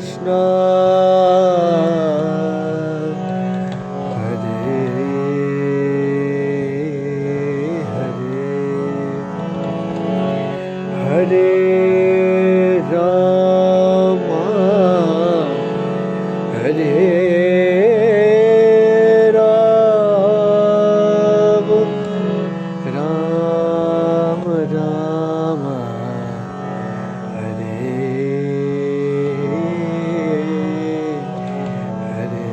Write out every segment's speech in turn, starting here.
Krishna, Hare Hare, Hare Rama, Hare Rama, Rama Rama, Hare Hare,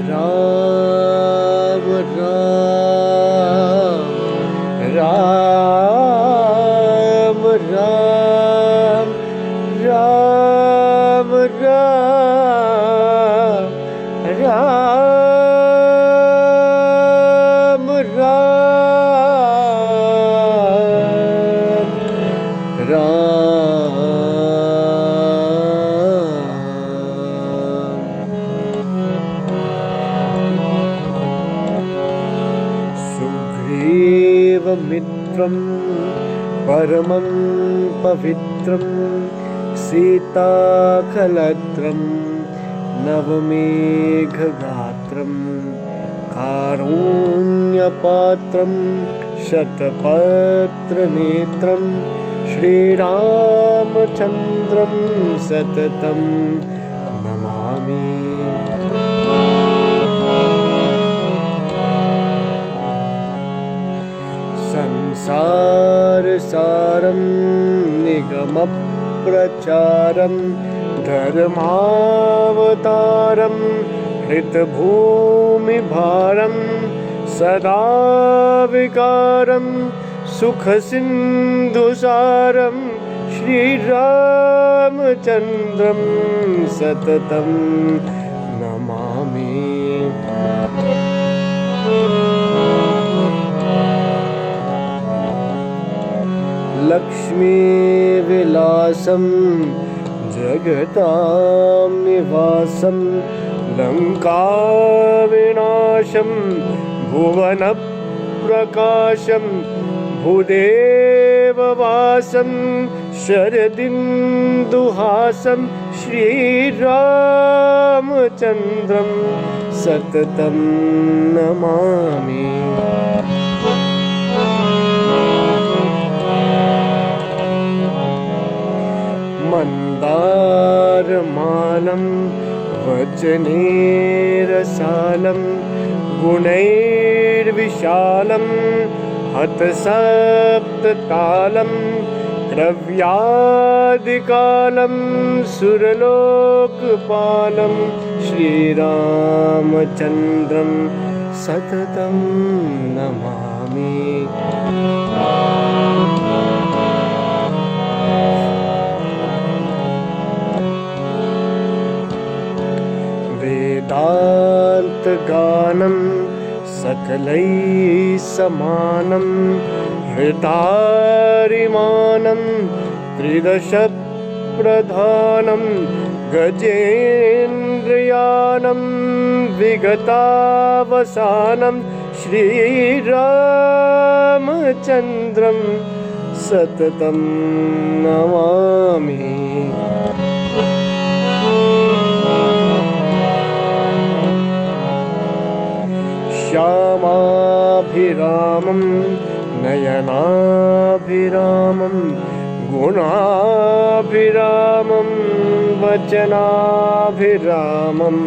Rama Rama, Ram Ram, Ram Ram, Ram Ram, Sugriva Mitram Paramam Pavitram Sita Kalatram Navameghagatram Karunyapatram Shatapatra Netram Shri Ramachandram Satatam Namami. Sansar Saram Nigamapracharam Dharmavataram Hritabhumi Bharam Sada Vikaram Sukhasindhusaram Shri Ramachandram Satatam Namami. Lakshmi Vilasam Jagatam Nivasam Lanka Vinasham Bhuvana Prakasham Bhudeva Vasam Sharadinduhasam Shri Ramachandram Satatam Namami. Mandarmalam Vajanerasalam Gunairvishalam Hatasaptatalam Dravyadikalam Suralokpalam Shri Ramachandram Satatam Namami. Vedantganam Sakalai Samanam Hritarimanam Tridashap Pradhanam Gajendriyanam Vigatavasanam Shri Ramachandram Satatam Namami. Shyamabhiramam Nayanabhiramam Gunabhiramam Vachanabhiramam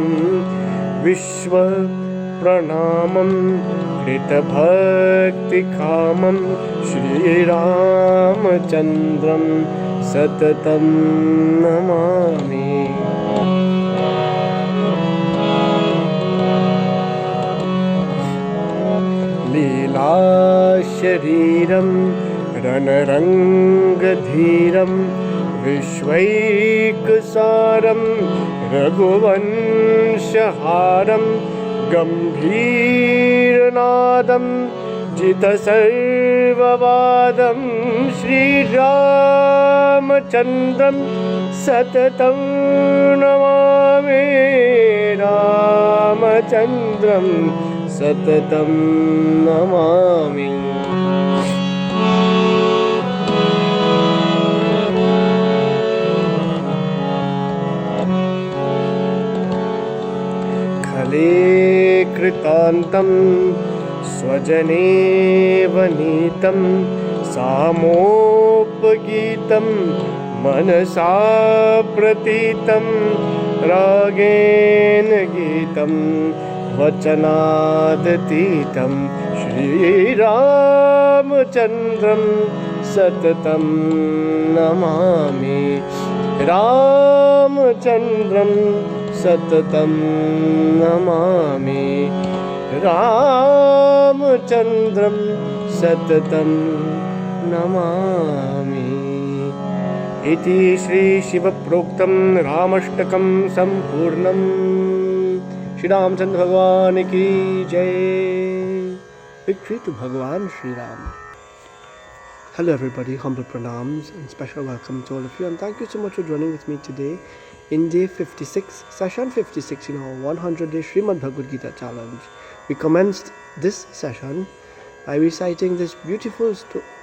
Vishwa Pranamam Kritabhaktikhamam Shri Ramachandram Satatam Namami. Leela Shariram Ranarangadhiram Vishwaikasaram Raghuvanshaharam Gambhiranadam Jitasarvavadam Shri Ramachandram Satatam Namami. Ramachandram Satatam Namami. काले कृतान्तं स्वजनेव नीतं सामोपगीतं मनसा प्रतीतं रागेण गीतं वचनादतीतं श्रीरामचन्द्रं सततं नमामि रामचन्द्रं सततं नमामि रामचन्द्रं सततं नमामि इति श्री शिवप्रोक्तं रामाष्टकं सम्पूर्णम्। श्री रामचंद्र भगवान की जय। Victory to Bhagwan Sri Ram. Hello everybody, humble pranams and special welcome to all of you, and thank you so much for joining with me today in day 56, session 56 in our 100-day Srimad Bhagvad Gita challenge. We commenced this session by reciting this beautiful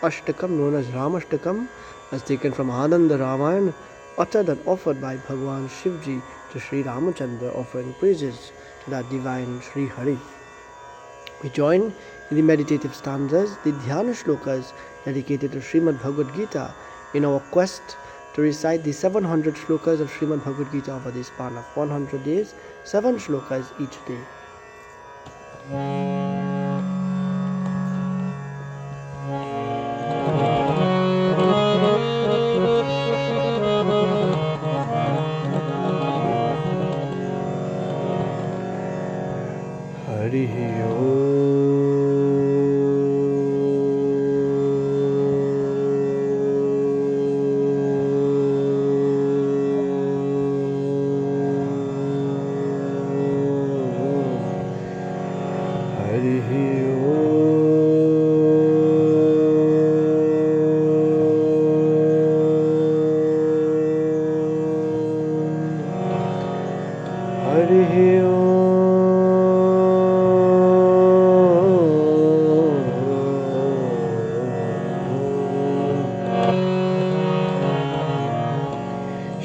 Ashtakam known as Ramashtakam, as taken from Ananda Ramayana, uttered and offered by Bhagwan Shivji to Sri Ramachandra, offering praises to that divine Sri Hari. We join in the meditative stanzas, the dhyana shlokas dedicated to Srimad Bhagvad Gita in our quest to recite the 700 shlokas of Srimad Bhagvad Gita over the span of 100 days, 7 shlokas each day. Hari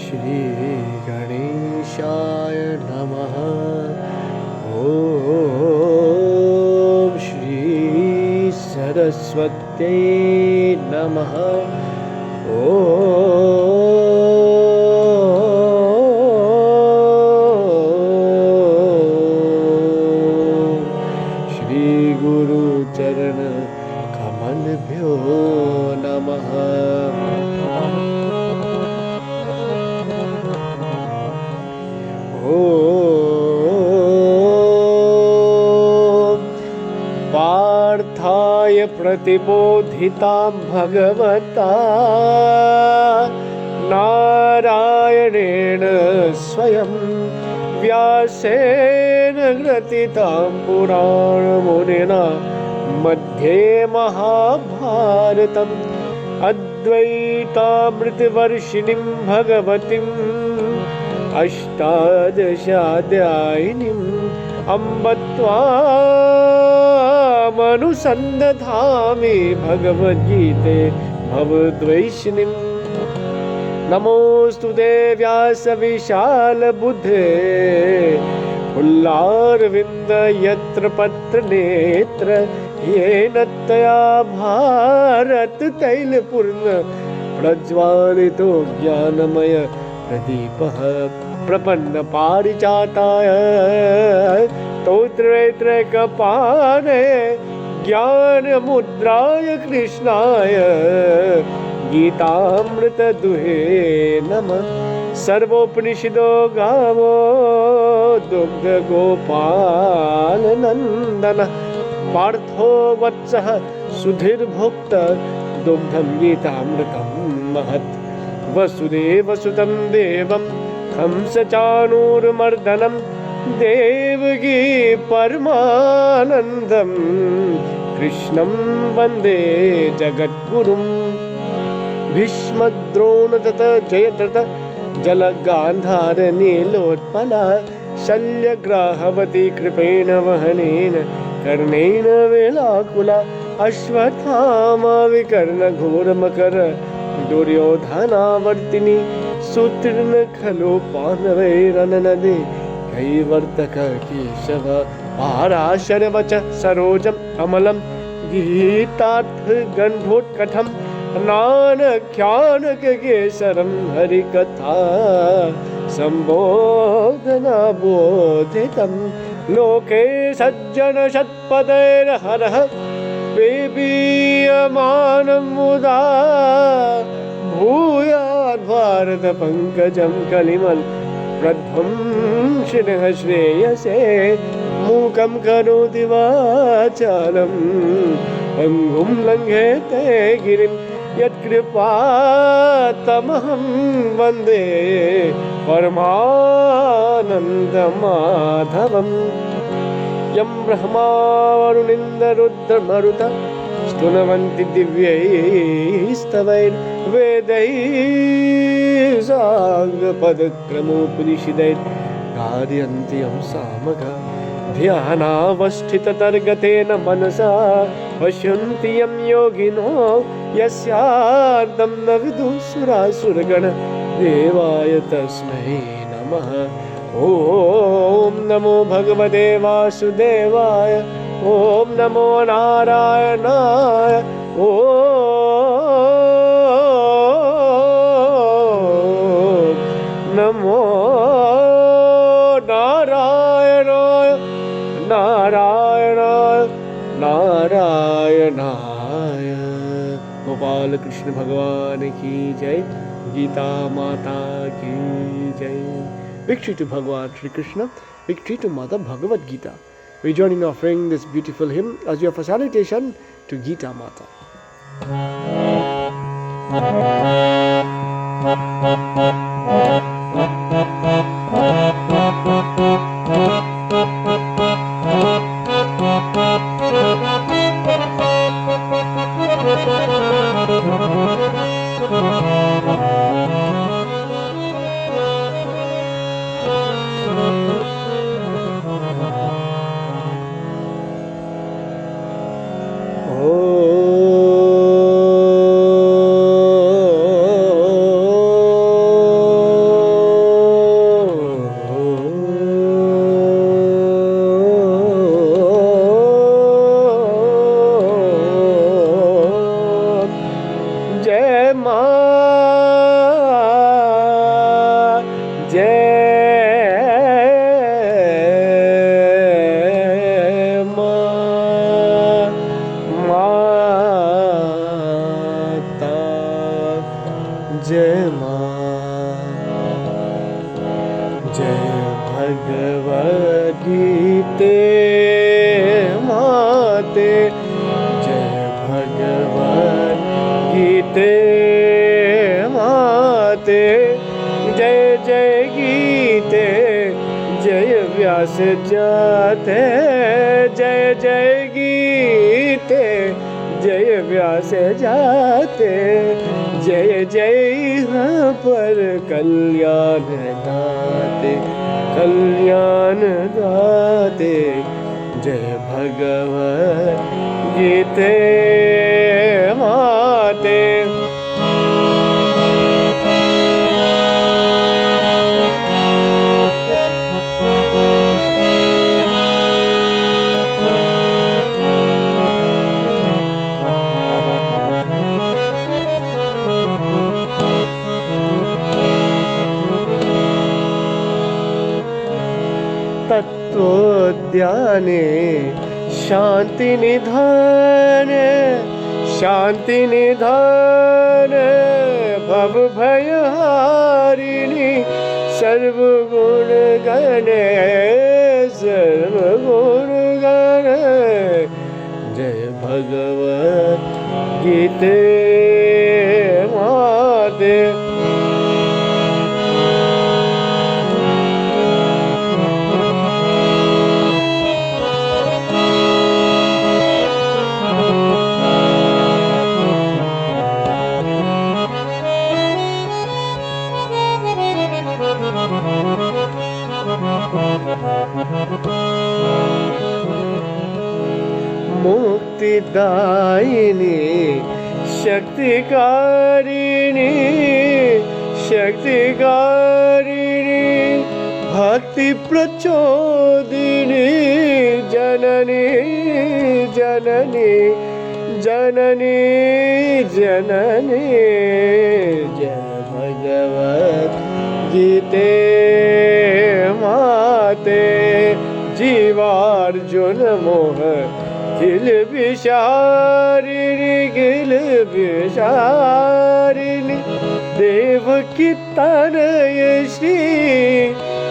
Shri Ganeshaya Namaha. Om Shri Saraswate Namaha. Om Shri Guru Charana Kamalbhyo Namaha. पार्थाय प्रतिबोधितां भगवता नारायणेन स्वयं व्यासेन ग्रथितां पुराणमुनिना मध्ये महाभारतम् अद्वैतामृतवर्षिणीं भगवतीम् अष्टादशाध्यायिनीम् अम्ब त्वामनुसन्दधामि भगवद्गीते भवद्वैष्णिम्। नमोऽस्तु ते व्यासविशालबुद्धे फुल्लारविन्द यत्र पत्रनेत्र येन त्वया भारत तैलपूर्ण प्रज्वालितो ज्ञानमय प्रदीपः प्रपन्न पारिजाताय स्तोत्रैत्रैकपाणे ज्ञानमुद्राय कृष्णाय गीतामृतदुहे नमः। सर्वोपनिषदो गावो दुग्धगोपालनन्दनः पार्थो वत्सः सुधीर्भोक्त दुग्धं गीतामृतं महत्। वसुदेवसुतं देवं कंसचाणूरमर्दनं देवकी परमानन्दं कृष्णं वन्दे जगद्गुरुम्। भीष्मद्रोण तथा जयद्रथ जलगान्धारनीलोत्पला शल्यग्राहवती कृपेण वहनेन कर्णेन वेलाकुला अश्वत्थामा विकर्णघोरमकर दुर्योधनावर्तिनी सूतीर्ण खलु पाण्डवैरननदे कैवर्तक केशव पाराशरवच सरोजम् अमलं गीतार्थ गन्धोत्कटं नानख्यानककेसरं हरिकथा सम्बोधनबोधितं लोके सज्जन षट्पदैर्हरः पेपीयमानं मुदा भूयात् भारतपङ्कजं कलिमल प्रध्वंसिनः श्रेयसे मूकं करोति वाचालं पङ्गुं लङ्घयते गिरिं यत्कृपातमहं वन्दे परमानन्दमाधवम् यं ब्रह्मा वरुणेन्द्ररुद्रमरुत स्तुनवन्ति दिव्यैस्तवैर्वेदैः साङ्गपदक्रमोपनिषदैः गायन्ति यं सामगा ध्यानावस्थिततर्गतेन मनसा पश्यन्ति यं योगिनो यस्यार्धं न विदुः सुरासुरगण देवाय तस्मै नमः। ॐ नमो भगवते वासुदेवाय, ॐ नमो नारायणाय, ॐ नमो नारायणाय नारायणाय नारायणाय। गोपाल कृष्ण भगवान की जय, गीता माता की जय। Victory to Bhagavan Shri Krishna, victory to Mother Bhagavad Gita. We join in offering this beautiful hymn as we offer salutation to Gita Mata. जाते जय जय गीते, जय व्यास जाते जय जय हाँ पर कल्याण दाते, कल्याण दाते जय भगवत गीते माते। तत्वोद्याने शांति निधान, शांति निधान भव भयहारिणी सर्वगुण गणे, सर्वगुण गणे जय भगवत गीते माते। मुक्तिदायिनी शक्तिकारिणी, शक्तिकारिणी भक्ति प्रचोदिनी जननी जननी जननी जननी जय भगवत गीते माते जीवार्जुन मोह गिल विषारिणी देवकी तनय श्री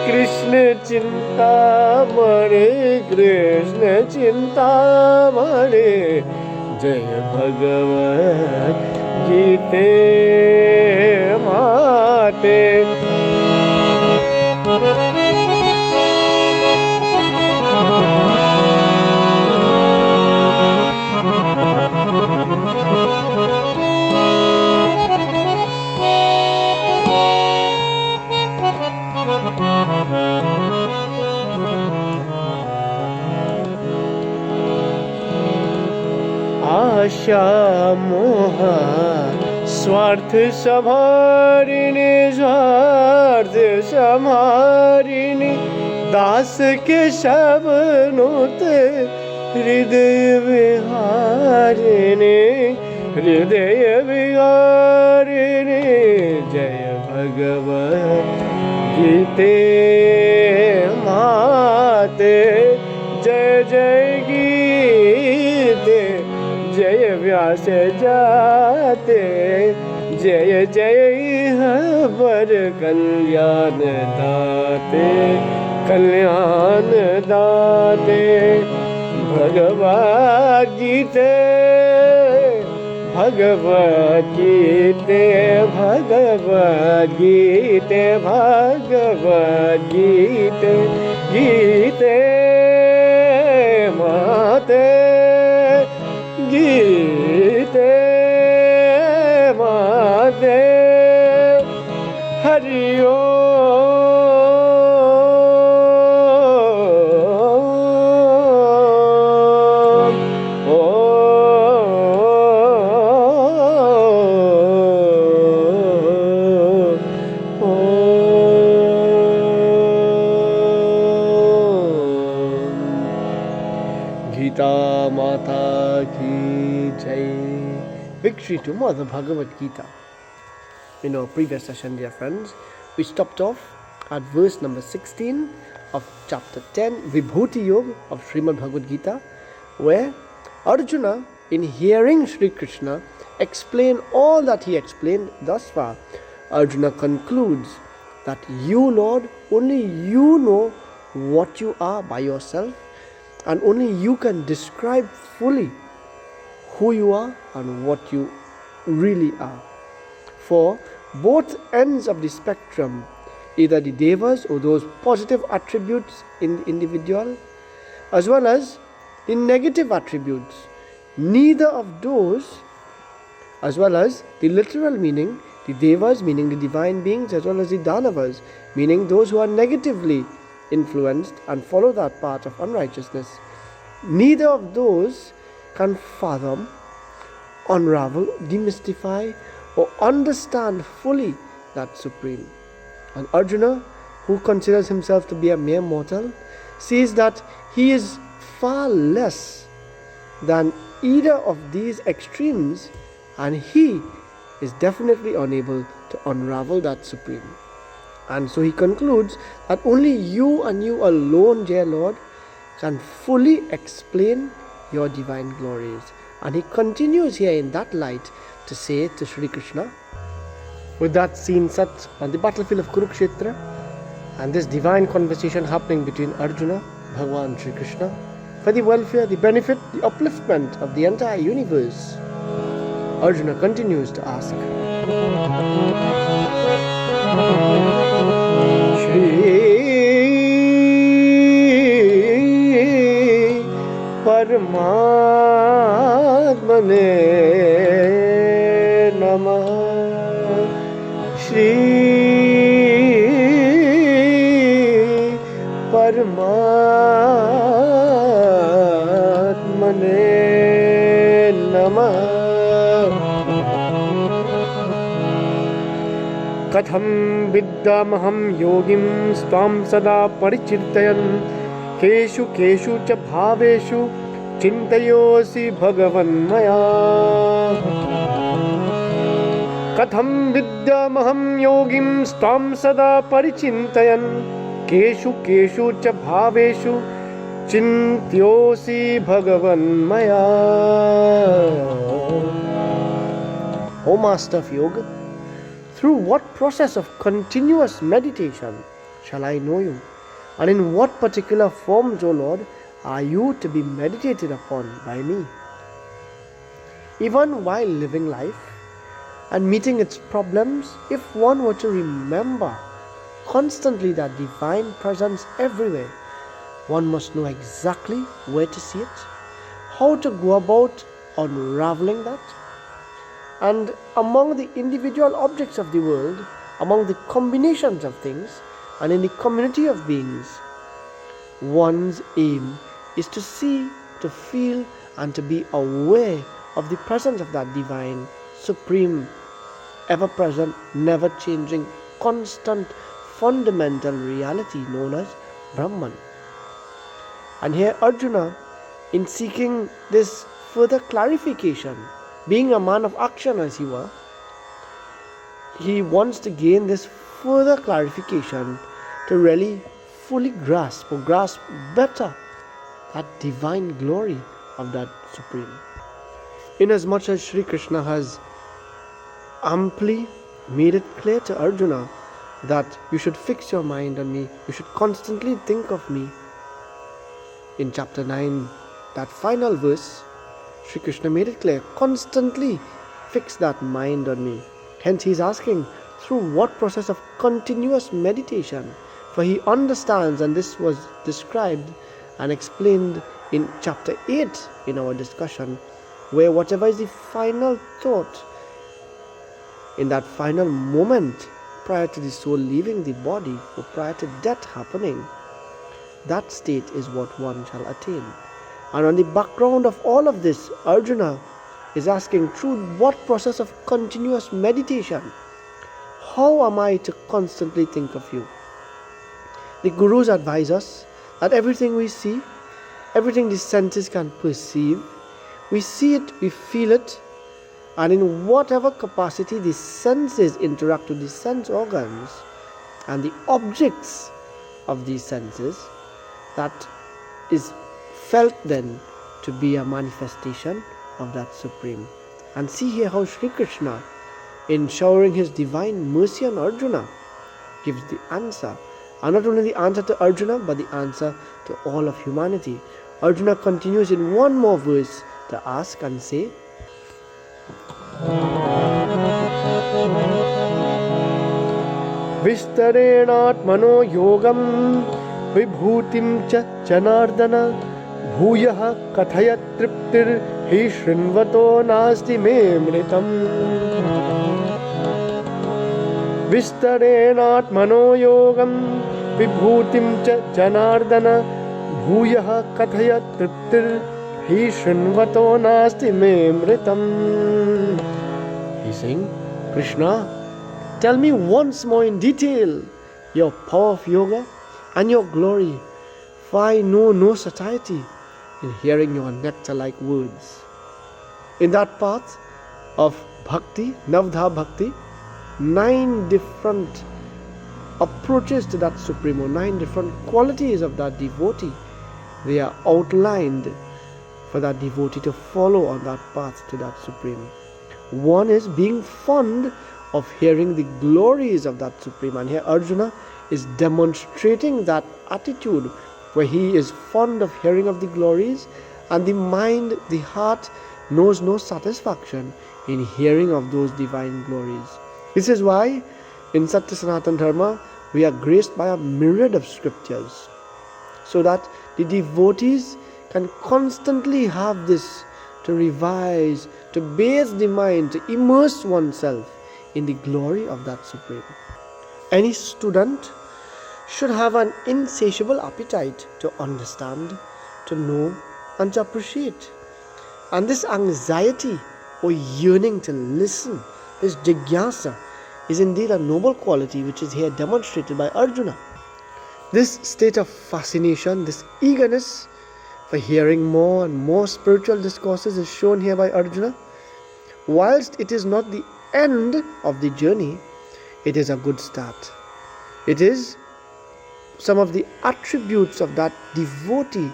कृष्ण चिंतामणि कृष्ण चिंतामणि जय भगवत गीते माते आशा मोह स्वार्थ संहारिणी स्वार्थ संहारिणी दास के शबनुत हृदय विहारिणी हृदय विहारिणी जय भगवत गीते माते जय जय गीते जय व्यास जाते जय जय वर कल्याण दाते कल्याण दाते भगवद गीते भगवद गीते भगवद गीते भगवद गीते गीते माते गीते माते हरि ओम गीता माता की जय. Victory to Mother Bhagavad Gita. In our previous session, dear friends, we stopped off at verse number 16 of chapter 10, Vibhuti Yoga of Srimad Bhagvad Gita, where Arjuna, in hearing Sri Krishna explain all that he explained thus far, Arjuna concludes that you, Lord, only you know what you are by yourself, and only you can describe fully who you are and what you really are. For both ends of the spectrum, either the devas or those positive attributes in the individual, as well as the negative attributes, neither of those, as well as the literal meaning, the devas meaning the divine beings, as well as the danavas meaning those who are negatively influenced and follow that path of unrighteousness, neither of those can fathom, unravel, demystify, or understand fully that Supreme. And Arjuna, who considers himself to be a mere mortal, sees that he is far less than either of these extremes, and he is definitely unable to unravel that Supreme. And so he concludes that only you and you alone, dear Lord, can fully explain your divine glories. And he continues here in that light to say to Sri Krishna, with that scene set on the battlefield of Kurukshetra, and this divine conversation happening between Arjuna, Bhagavan Sri Krishna, for the welfare, the benefit, the upliftment of the entire universe, Arjuna continues to ask, Shri Paramatmane Namah, Shri Paramatmane Namah. Katham vidyamaham yogim stam sada parichirtayan keshu keshu cha bhaveshu chintayosi bhagavan maya. Katham vidyamaham yogim stam sada parichintayan keshu keshu cha bhaveshu chintayosi bhagavan maya. O Master of Yoga, through what process of continuous meditation shall I know you? And in what particular forms, O Lord, are you to be meditated upon by me? Even while living life and meeting its problems, if one were to remember constantly that divine presence everywhere, one must know exactly where to see it, how to go about unraveling that. And among the individual objects of the world, among the combinations of things, and in the community of beings, one's aim is to see, to feel, and to be aware of the presence of that divine, supreme, ever-present, never-changing, constant, fundamental reality known as Brahman. And here Arjuna, in seeking this further clarification, being a man of action as he were, he wants to gain this further clarification to really fully grasp better that divine glory of that Supreme. Inasmuch as Sri Krishna has amply made it clear to Arjuna that you should fix your mind on me, you should constantly think of me. In chapter 9, that final verse, Sri Krishna made it clear, constantly fix that mind on me. Hence he is asking, through what process of continuous meditation? For he understands, and this was described and explained in chapter 8 in our discussion, where whatever is the final thought in that final moment prior to the soul leaving the body or prior to death happening, that state is what one shall attain. And on the background of all of this, Arjuna is asking, through what process of continuous meditation, how am I to constantly think of you? The Gurus advise us that everything we see, everything the senses can perceive, we see it, we feel it, and in whatever capacity the senses interact with the sense organs and the objects of these senses, that is felt then to be a manifestation of that Supreme. And see here how Sri Krishna, in showering his divine mercy on Arjuna, gives the answer. And not only the answer to Arjuna, but the answer to all of humanity. Arjuna continues in one more verse to ask and say, Vistarenatmano yogam vibhutim cha janardana bhuyah kathayat triptir hi shrinvato nasti me mritam. Vistarenatmano yogam vibhutim cha janardana bhuyah kathayat triptir hi shrinvato nasti me mritam. He's saying, Krishna, tell me once more in detail your power of yoga and your glory, for I know no satiety in hearing your nectar-like words. In that path of bhakti, Navdha bhakti, 9 different approaches to that Supremo, 9 different qualities of that devotee, they are outlined for that devotee to follow on that path to that Supreme. One is being fond of hearing the glories of that Supreme, and here Arjuna is demonstrating that attitude where he is fond of hearing of the glories, and the mind, the heart knows no satisfaction in hearing of those divine glories. This is why in Satya Sanatana Dharma we are graced by a myriad of scriptures, so that the devotees can constantly have this to revise, to bathe the mind, to immerse oneself in the glory of that Supreme. Any student should have an insatiable appetite to understand, to know, and to appreciate. And this anxiety or yearning to listen, this jigyasa, is indeed a noble quality which is here demonstrated by Arjuna. This state of fascination, this eagerness for hearing more and more spiritual discourses is shown here by Arjuna. Whilst it is not the end of the journey, it is a good start. It is some of the attributes of that devotee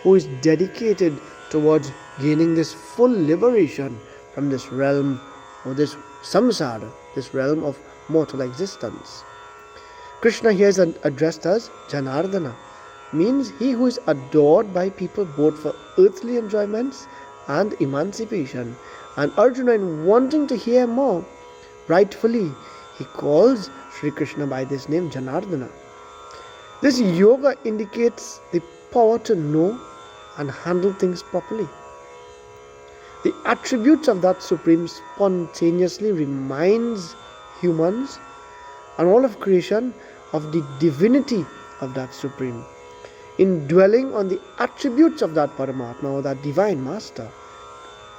who is dedicated towards gaining this full liberation from this realm or this samsara, this realm of mortal existence. Krishna here is addressed as Janardana, means he who is adored by people both for earthly enjoyments and emancipation. And Arjuna, in wanting to hear more, rightfully he calls Sri Krishna by this name Janardana. This yoga indicates the power to know and handle things properly. The attributes of that Supreme spontaneously reminds humans and all of creation of the divinity of that Supreme. In dwelling on the attributes of that Paramatma or that Divine Master,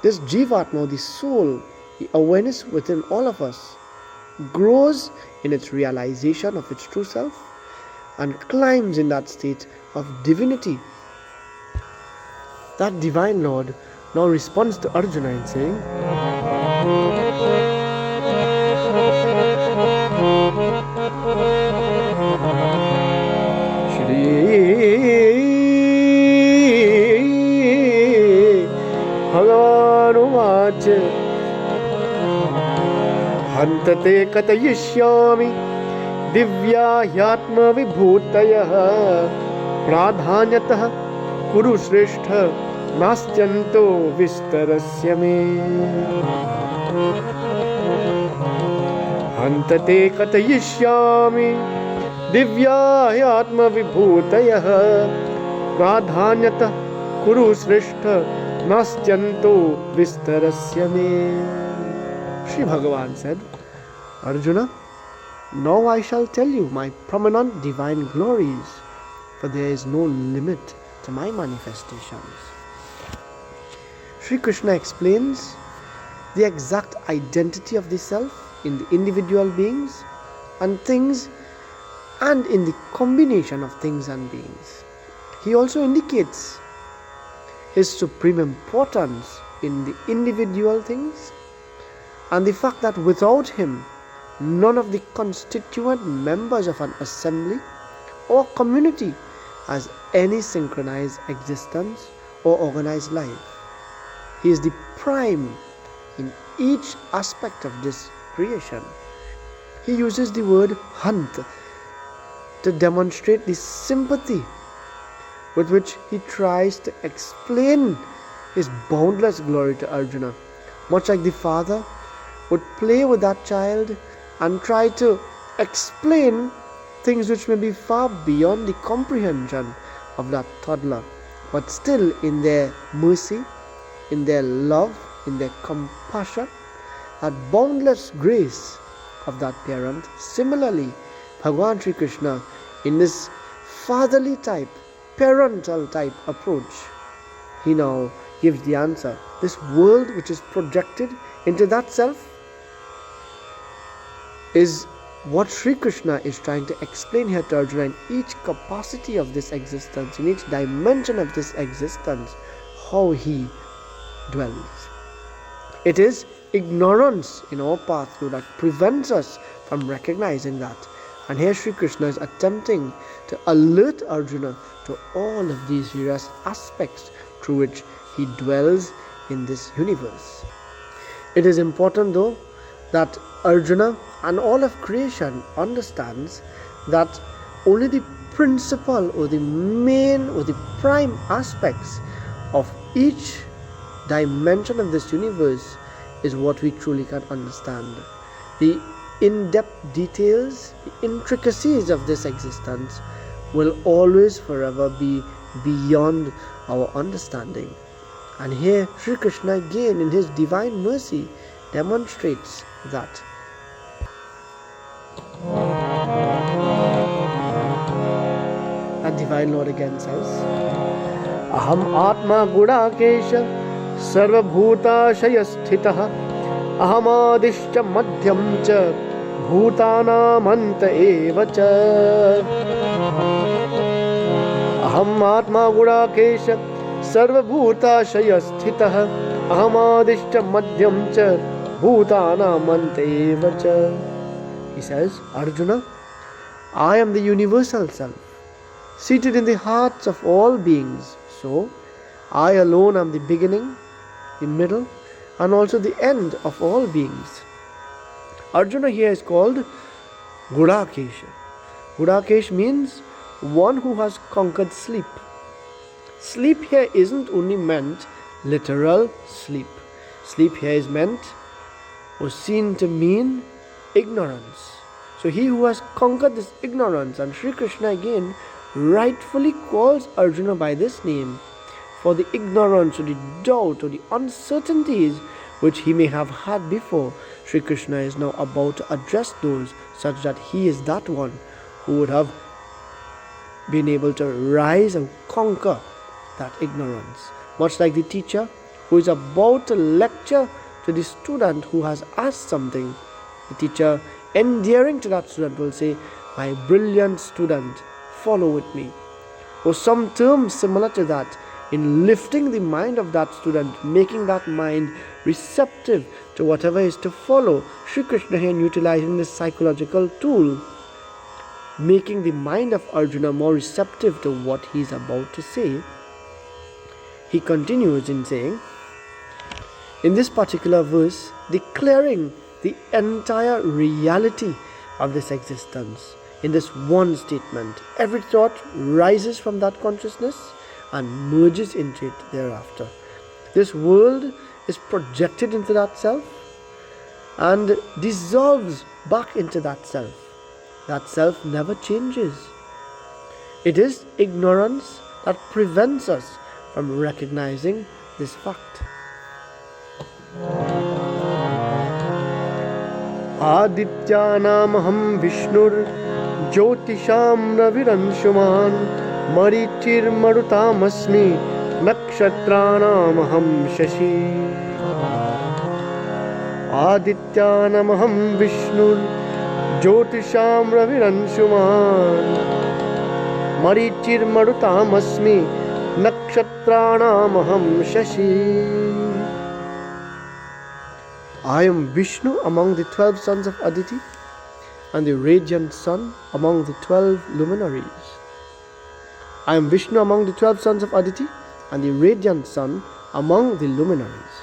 this Jivatma, the soul, the awareness within all of us, grows in its realization of its true self and climbs in that state of divinity. That Divine Lord now responds to Arjuna in saying, Hantate katayishyami divya hyatma vibhutayah pradhanyatah kuru shrestha nastyanto vistarasya me. Hantate katayishyami divya hyatma vibhutayah pradhanyatah kuru shrestha nastyanto vistarasya me. Sri Bhagavan said, Arjuna, now I shall tell you my prominent divine glories, for there is no limit to my manifestations. Sri Krishna explains the exact identity of the self in the individual beings and things, and in the combination of things and beings. He also indicates his supreme importance in the individual things and the fact that without him, none of the constituent members of an assembly or community has any synchronized existence or organized life. He is the prime in each aspect of this creation. He uses the word Hant to demonstrate the sympathy with which he tries to explain his boundless glory to Arjuna. Much like the father would play with that child and try to explain things which may be far beyond the comprehension of that toddler, but still in their mercy, in their love, in their compassion, that boundless grace of that parent. Similarly, Bhagavan Sri Krishna, in this fatherly type, parental type approach, he now gives the answer. This world which is projected into that self is what Sri Krishna is trying to explain here to Arjuna. In each capacity of this existence, in each dimension of this existence, how he dwells. It is ignorance in our path that prevents us from recognizing that. And here Sri Krishna is attempting to alert Arjuna to all of these various aspects through which he dwells in this universe. It is important though that Arjuna and all of creation understands that only the principal or the main or the prime aspects of each dimension of this universe is what we truly can understand. The in-depth details, the intricacies of this existence will always forever be beyond our understanding. And here Sri Krishna again in his divine mercy demonstrates that. And Divine Lord again says, Aham Atma Gudakesha Sarvabhuta Shayasthitaha Ahamadishcha Madhyam Cha भूतानामन्त एव च अहम् आत्मा गुणाकेश सर्वभूताशयस्थितः अहमादिश्च मध्यम च भूतानामन्त एव च. He says, Arjuna, I am the universal self, seated in the hearts of all beings. So, I alone am the beginning, the middle, and also the end of all beings. Arjuna here is called Gudakesha. Gudakesh means one who has conquered sleep. Sleep here isn't only meant literal sleep. Sleep here is meant or seen to mean ignorance. So he who has conquered this ignorance, and Sri Krishna again rightfully calls Arjuna by this name for the ignorance or the doubt or the uncertainties which he may have had before. Sri Krishna is now about to address those such that he is that one who would have been able to rise and conquer that ignorance. Much like the teacher who is about to lecture to the student who has asked something, the teacher, endearing to that student, will say, "My brilliant student, follow with me." Or some term similar to that, in lifting the mind of that student, making that mind receptive to whatever is to follow. Sri Krishna here utilizing this psychological tool, making the mind of Arjuna more receptive to what he is about to say. He continues in saying, in this particular verse, declaring the entire reality of this existence. In this one statement, every thought rises from that consciousness and merges into it thereafter. This world is projected into that self and dissolves back into that self. That self never changes. It is ignorance that prevents us from recognizing this fact. Adityanamaham Vishnur Jyotisham Raviransuman Marichir Marutamasmi Nakshatranamaham Shashi. Adityanamaham Vishnur Jyotisham Raviransuman Marichir Marutamasmi Nakshatranamaham Shashi. I am Vishnu among the 12 sons of Aditi and the radiant sun among the 12 luminaries. I am Vishnu among the 12 sons of Aditi and the radiant sun among the luminaries.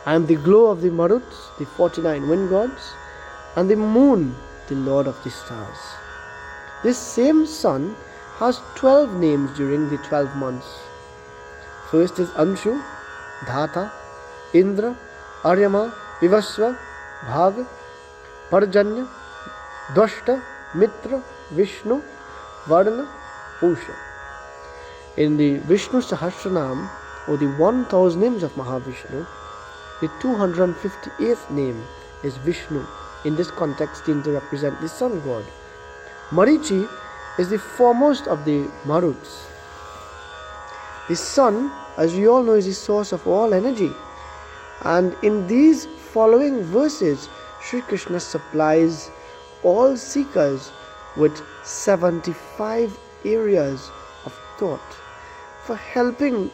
I am the glow of the Maruts, the 49 wind gods, and the moon, the lord of the stars. This same sun has 12 names during the 12 months. First is Anshu, Dhata, Indra, Aryama, Vivasva, Bhag, Parjanya, Dvashta, Mitra, Vishnu, Varna, Pusha. In the Vishnu Sahasranam, or the 1000 names of Mahavishnu, the 258th name is Vishnu. In this context, seen to represent the sun god. Marichi is the foremost of the Maruts. The sun, as we all know, is the source of all energy. And in these following verses, Sri Krishna supplies all seekers with 75 areas of thought for helping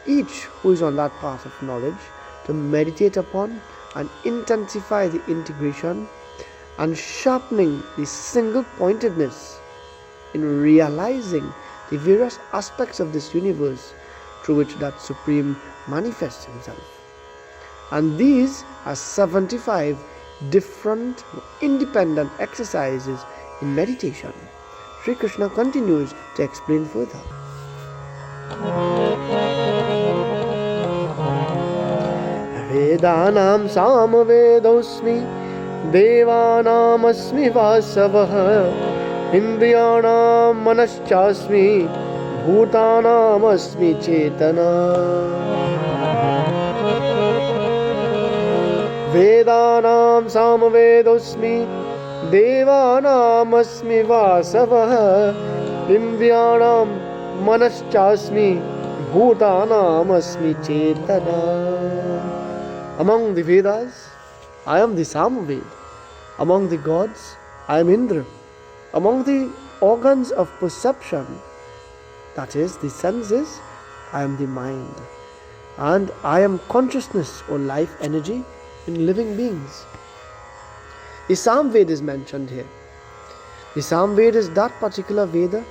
each who is on that path of knowledge to meditate upon and intensify the integration and sharpening the single pointedness in realizing the various aspects of this universe through which that Supreme manifests himself. And these are 75 different independent exercises in meditation. Sri Krishna continues to explain further. Vedanam samvedosmi devanam asmi vasavah indriyanam manaschasmi bhutanam asmi chetana. Vedanam samvedosmi devanam asmi vasavah indriyanam manaschasmi bhutanam asmi chetana. Among the Vedas, I am the Samved. Among the gods, I am Indra. Among the organs of perception, that is, the senses, I am the mind. And I am consciousness or life energy in living beings. The Samveda is mentioned here. The Samveda is that particular Veda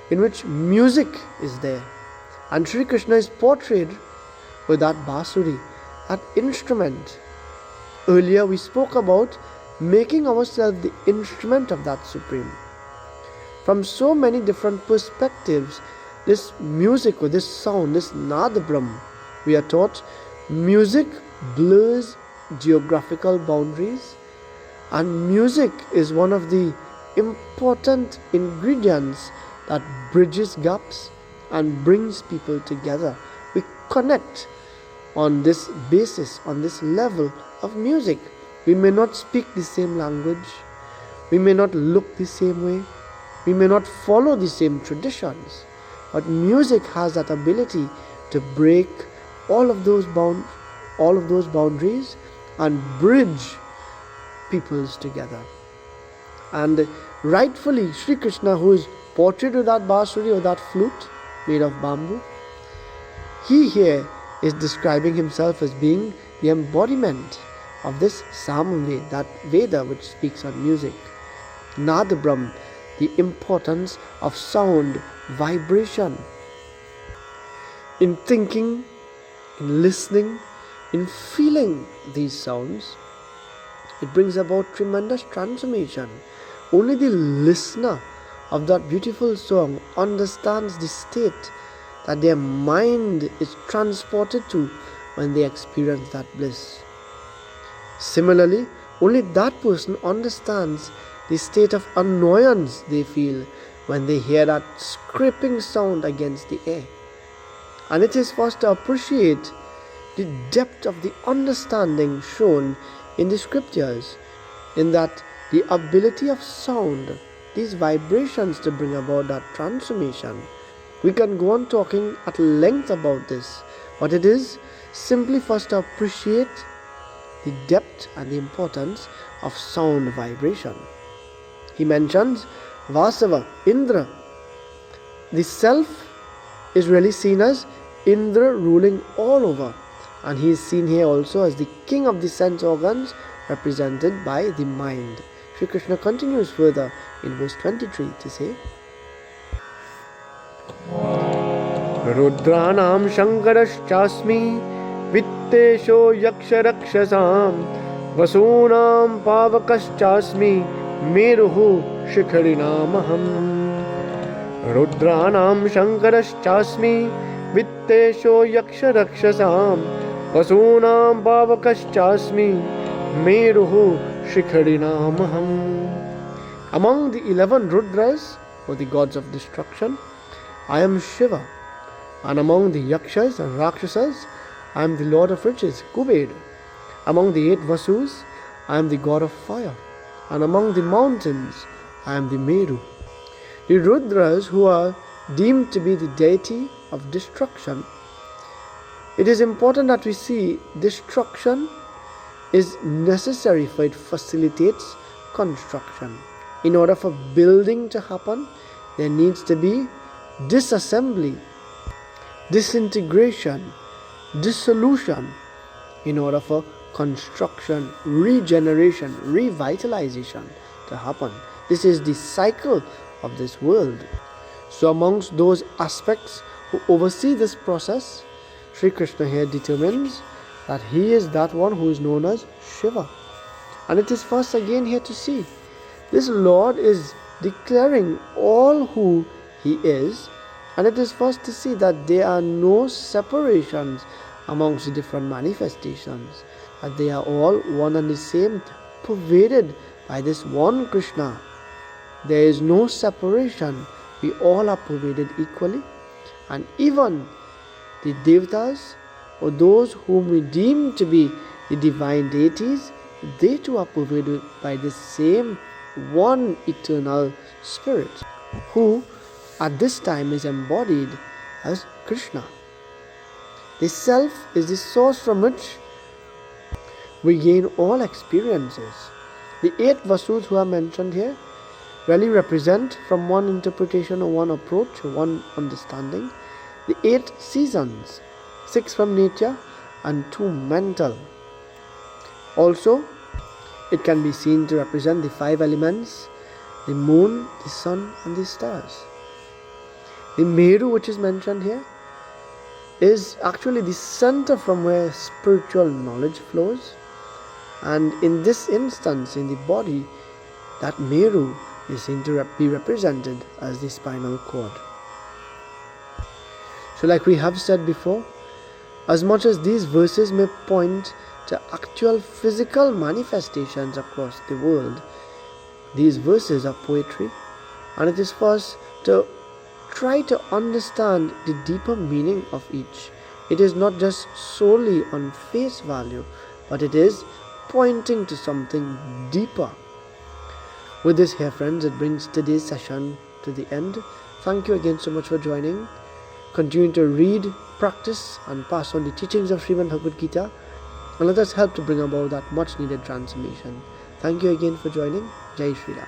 in which music is there. And Sri Krishna is portrayed with that basuri, that instrument. Earlier we spoke about making ourselves the instrument of that Supreme. From so many different perspectives, this music or this sound, this Nadabram, we are taught music blurs geographical boundaries, and music is one of the important ingredients that bridges gaps and brings people together. We connect on this basis, on this level of music. We may not speak the same language, we may not look the same way, we may not follow the same traditions, but music has that ability to break all of those boundaries and bridge peoples together. And rightfully, Sri Krishna, who is portrayed with that basuri or that flute made of bamboo, he here is describing himself as being the embodiment of this Samveda, that Veda which speaks on music. Nadabram, the importance of sound, vibration. In thinking, in listening, in feeling these sounds, it brings about tremendous transformation. Only the listener of that beautiful song understands the state that their mind is transported to when they experience that bliss. Similarly, only that person understands the state of annoyance they feel when they hear that scraping sound against the air. And it is for us to appreciate the depth of the understanding shown in the scriptures, in that the ability of sound, these vibrations, to bring about that transformation. We can go on talking at length about this, but it is simply for us to appreciate the depth and the importance of sound vibration. He mentions Vasava, Indra. The self is really seen as Indra ruling all over, and he is seen here also as the king of the sense organs, represented by the mind. Sri Krishna continues further in verse 23 to say, Rudranam Shankaraschasmi Vittesho Yaksharakshasam Vasunam Pavakaschasmi Meruhu Shikharinamaham. Rudranam Shankaraschasmi Vittesho Yaksharakshasam Vasunam Pavakaschasmi Meruhu Shikharinamaham. Among the 11 Rudras, or the gods of destruction, I am Shiva, and among the Yakshas and Rakshasas, I am the Lord of Riches, Kuber. Among the 8 Vasus, I am the god of fire, and among the mountains, I am the Meru. The Rudras, who are deemed to be the deity of destruction, it is important that we see destruction is necessary, for it facilitates construction. In order for building to happen, there needs to be disassembly, disintegration, dissolution, in order for construction, regeneration, revitalization to happen. This is the cycle of this world. So amongst those aspects who oversee this process, Sri Krishna here determines that he is that one who is known as Shiva. And it is first again here to see, this Lord is declaring all who he is, and it is first to see that there are no separations amongst the different manifestations, that they are all one and the same, pervaded by this one Krishna. There is no separation, we all are pervaded equally, and even the Devatas, or those whom we deem to be the divine deities, they too are pervaded by the same one eternal spirit, who at this time is embodied as Krishna. The self is the source from which we gain all experiences, The 8 Vasus who are mentioned here really represent, from one interpretation or one approach or one understanding, the 8 seasons, 6 from nature and 2 mental. Also, it can be seen to represent the 5 elements, the moon, the sun and the stars. The Meru, which is mentioned here, is actually the center from where spiritual knowledge flows, and in this instance, in the body, that Meru is seen to be represented as the spinal cord. So like we have said before, as much as these verses may point to actual physical manifestations across the world, these verses are poetry, and it is for us to try to understand the deeper meaning of each. It is not just solely on face value, but it is pointing to something deeper. With this here, friends, it brings today's session to the end. Thank you again so much for joining. Continue to read, practice and pass on the teachings of Srimad Bhagvad Gita, and let us help to bring about that much needed transformation. Thank you again for joining. Jai Shri Ram.